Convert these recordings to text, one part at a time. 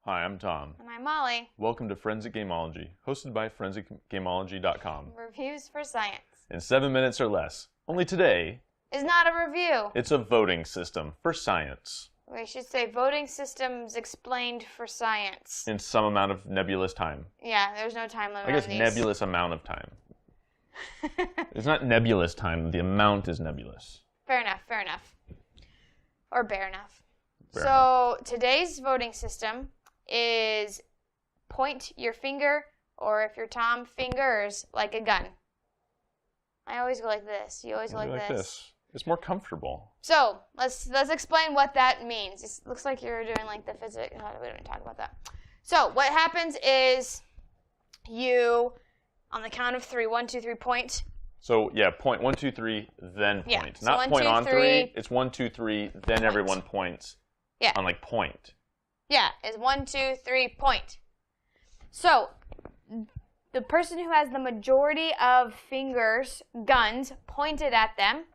Hi, I'm Tom. And I'm Molly. Welcome to Forensic Gameology, hosted by ForensicGameology.com. Reviews for science. In 7 minutes or less. Only today, Is not a review. it's a voting system for science. We should say voting systems explained for science. In some amount of nebulous time. Yeah, there's no time limit I guess on these. nebulous amount of time. It's not nebulous time, the amount is nebulous. Fair enough, fair enough. Or bare enough. Fair So today's voting system is point your finger, or if you're Tom, fingers like a gun. I always go like this. You always go like this. It's more comfortable. So let's explain what that means. It looks like you're doing like the physics. We don't talk about that. So what happens is you, on the count of 3, 1, 2, 3, point. So yeah, point 1, 2, 3, then point. Yeah, so Not 1, point 2, on 3. 3. It's 1, 2, 3, then Point. everyone points. Yeah. On like point. Yeah, it's 1, 2, 3, point. So the person who has the majority of fingers, guns, pointed at them,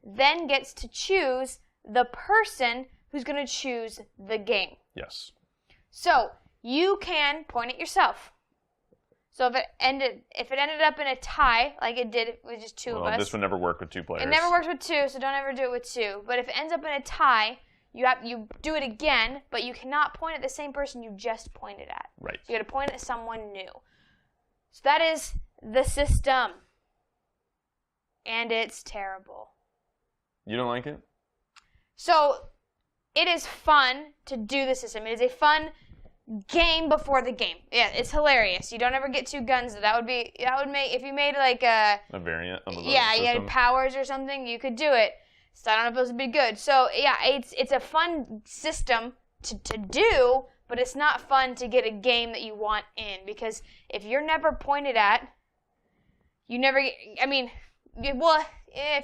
then gets to choose the person who's going to choose the game. Yes. So you can point at yourself. So if it ended up in a tie, like it did with just two of us. This would never work with 2 players. It never works with 2, so don't ever do it with 2. But if it ends up in a tie, you do it again, but you cannot point at the same person you just pointed at. Right. So you got to point at someone new. So that is the system. And it's terrible. You don't like it? So it is fun to do the system. It is a fun game before the game. Yeah, it's hilarious. You don't ever get 2 guns. That would make, if you made like a variant of a voting you system. had powers or something, you could do it. So I don't know if it would be good. So yeah, it's a fun system to do, but it's not fun to get a game that you want in, because if you're never pointed at, you never. If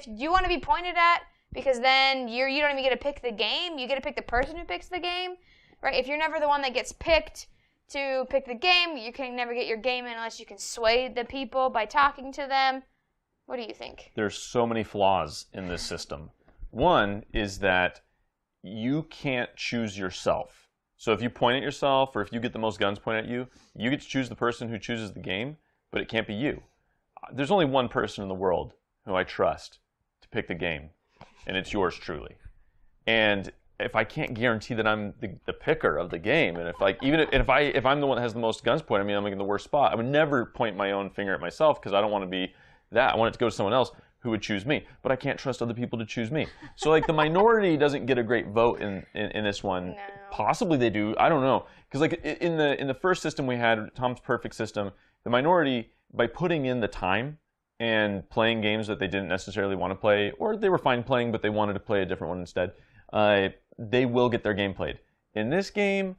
you want to be pointed at, because then you don't even get to pick the game. You get to pick the person who picks the game, right? If you're never the one that gets picked to pick the game, you can never get your game in unless you can sway the people by talking to them. What do you think? There's so many flaws in this system. One is that you can't choose yourself. So if you point at yourself, or if you get the most guns pointed at you, you get to choose the person who chooses the game, but it can't be you. There's only one person in the world who I trust to pick the game, and it's yours truly. And if I can't guarantee that I'm the picker of the game, and if I'm the one that has the most guns pointed at me, I'm in the worst spot. I would never point my own finger at myself, because I don't want to be that. I want it to go to someone else who would choose me, but I can't trust other people to choose me. So like the minority doesn't get a great vote in this one. No. Possibly they do. I don't know, because like in the first system we had, Tom's perfect system, the minority, by putting in the time and playing games that they didn't necessarily want to play, or they were fine playing but they wanted to play a different one instead, they will get their game played. In this game,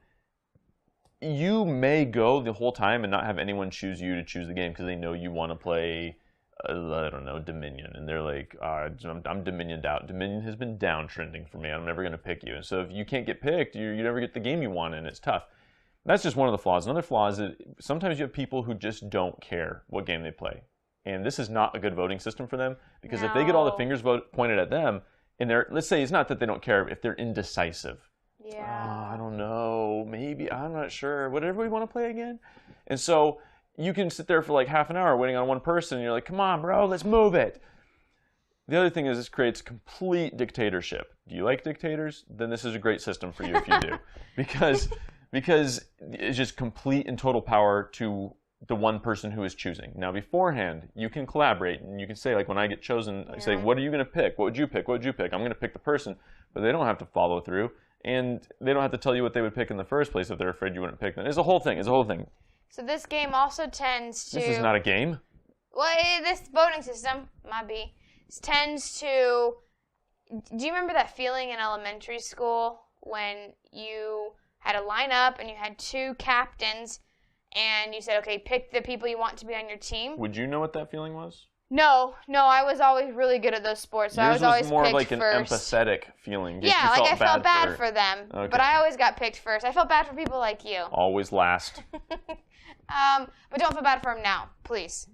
you may go the whole time and not have anyone choose you to choose the game, because they know you want to play, I don't know, Dominion, and they're like, I'm Dominioned out. Dominion has been downtrending for me. I'm never going to pick you. And so if you can't get picked, you never get the game you want, and it's tough. That's just one of the flaws. Another flaw is that sometimes you have people who just don't care what game they play. And this is not a good voting system for them, because if they get all the fingers pointed at them, and let's say it's not that they don't care, if they're indecisive. Yeah. I don't know, maybe, I'm not sure. Would everybody want to play again? And so you can sit there for like half an hour waiting on one person, and you're like, come on, bro, let's move it. The other thing is this creates complete dictatorship. Do you like dictators? Then this is a great system for you if you do. because it's just complete and total power to the one person who is choosing. Now beforehand, you can collaborate, and you can say, like when I get chosen, I say, what are you going to pick? What would you pick? What would you pick? I'm going to pick the person, but they don't have to follow through, and they don't have to tell you what they would pick in the first place if they're afraid you wouldn't pick them. It's a whole thing. So this game also tends to... This is not a game. Well, this voting system, might be, tends to... Do you remember that feeling in elementary school when you had a lineup and you had 2 captains, and you said, okay, pick the people you want to be on your team? Would you know what that feeling was? No, I was always really good at those sports, so I was always more picked like an first. empathetic feeling. Yeah, like I felt bad for them, Okay. but I always got picked first. I felt bad for people like you. Always last. But don't feel bad for them now, please.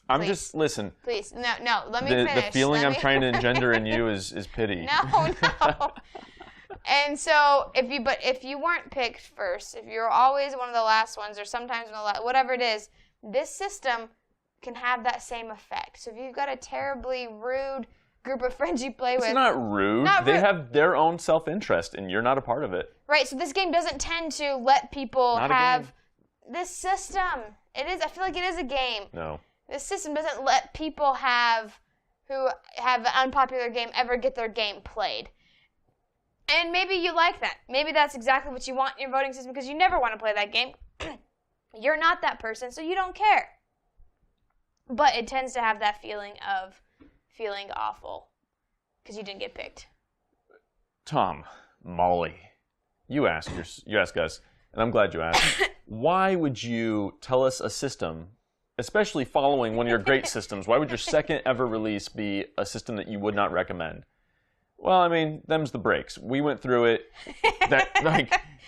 I'm just, listen. Please, no, let me finish. The feeling I'm trying to engender in you is pity. No. And so if you weren't picked first, if you're always one of the last ones, or sometimes whatever it is, this system can have that same effect. So if you've got a terribly rude group of friends you play with, it's not rude. They have their own self-interest, and you're not a part of it. Right. So this game doesn't tend to let people have this system. It is. I feel like it is a game. No. This system doesn't let people who have an unpopular game ever get their game played. And maybe you like that. Maybe that's exactly what you want in your voting system because you never want to play that game. You're not that person, so you don't care. But it tends to have that feeling of feeling awful because you didn't get picked. ToMolly, you ask us, and I'm glad you asked. Why would you tell us a system, especially following one of your great systems, why would your second ever release be a system that you would not recommend? Well, I mean, them's the breaks. We went through it.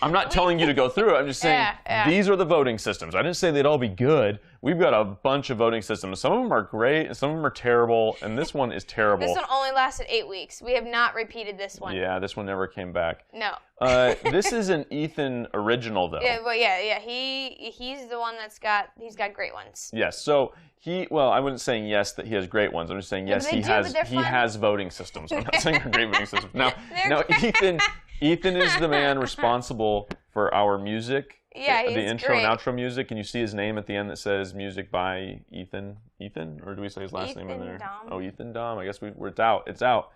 I'm not telling you to go through it. I'm just saying these are the voting systems. I didn't say they'd all be good. We've got a bunch of voting systems. Some of them are great, and some of them are terrible, and this one is terrible. This one only lasted 8 weeks. We have not repeated this one. Yeah, this one never came back. No. This is an Ethan original, though. Yeah, well, yeah. He's the one he's got great ones. Yes, so I wouldn't say yes that he has great ones. I'm just saying yes, he has voting systems. I'm not saying they're great voting systems. Now, Ethan is the man responsible for our music. Yeah, the intro great. and outro music, and you see his name at the end that says music by Ethan. Ethan, or do we say his last name in there? Dom. Oh, Ethan Dom. I guess it's out. It's out.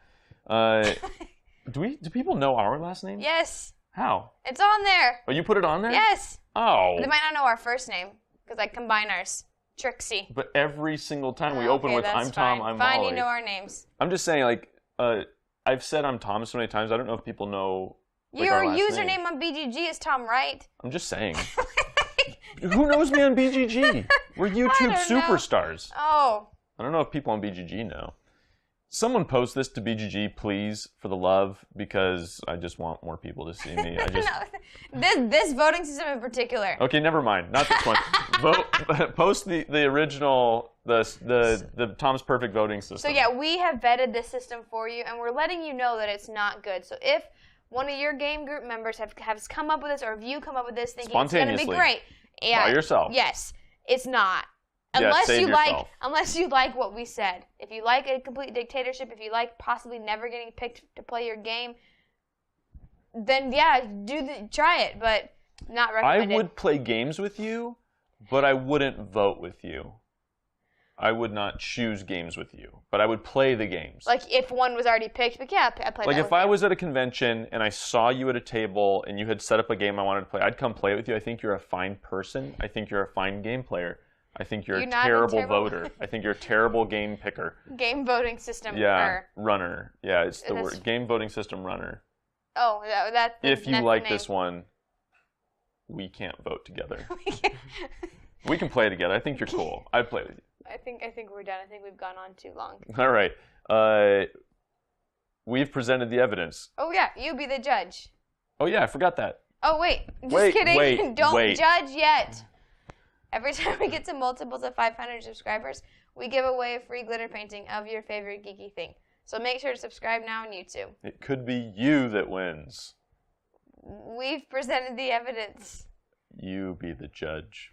Do people know our last name? Yes. How? It's on there. Oh, you put it on there? Yes. Oh. They might not know our first name because I combine ours. Trixie. But every single time we open with I'm Tom, I'm Fine, Molly. you know our names. I'm just saying, I've said I'm Tom so many times, I don't know if people know your our last username name. on BGG is Tom, right? I'm just saying. Who knows me on BGG? We're YouTube superstars. Oh. I don't know if people on BGG know. Someone post this to BGG, please, for the love, because I just want more people to see me. This voting system in particular. Okay, never mind. Not this one. Post the original, the Tom's Perfect voting system. So yeah, we have vetted this system for you, and we're letting you know that it's not good. So if one of your game group members has come up with this, or if you come up with this thinking it's going to be great, by yourself. Yes, it's not. Unless you like what we said. If you like a complete dictatorship, if you like possibly never getting picked to play your game, then yeah, try it, but not recommended. I would play games with you, but I wouldn't vote with you. I would not choose games with you, but I would play the games. Like if one was already picked, but yeah, I play. Like if I was at a convention and I saw you at a table and you had set up a game I wanted to play, I'd come play it with you. I think you're a fine person. I think you're a fine game player. I think you're a terrible voter. I think you're a terrible game picker. Game voting system. Runner. Yeah, it's the word. Game voting system runner. Oh, that's if you like this one, we can't vote together. We can play together. I think you're cool. I'd play with you. I think we're done. I think we've gone on too long. All right. We've presented the evidence. Oh yeah, you be the judge. Oh yeah, I forgot that. Oh wait, just kidding. Don't judge yet. Every time we get to multiples of 500 subscribers, we give away a free glitter painting of your favorite geeky thing. So make sure to subscribe now on YouTube. It could be you that wins. We've presented the evidence. You be the judge.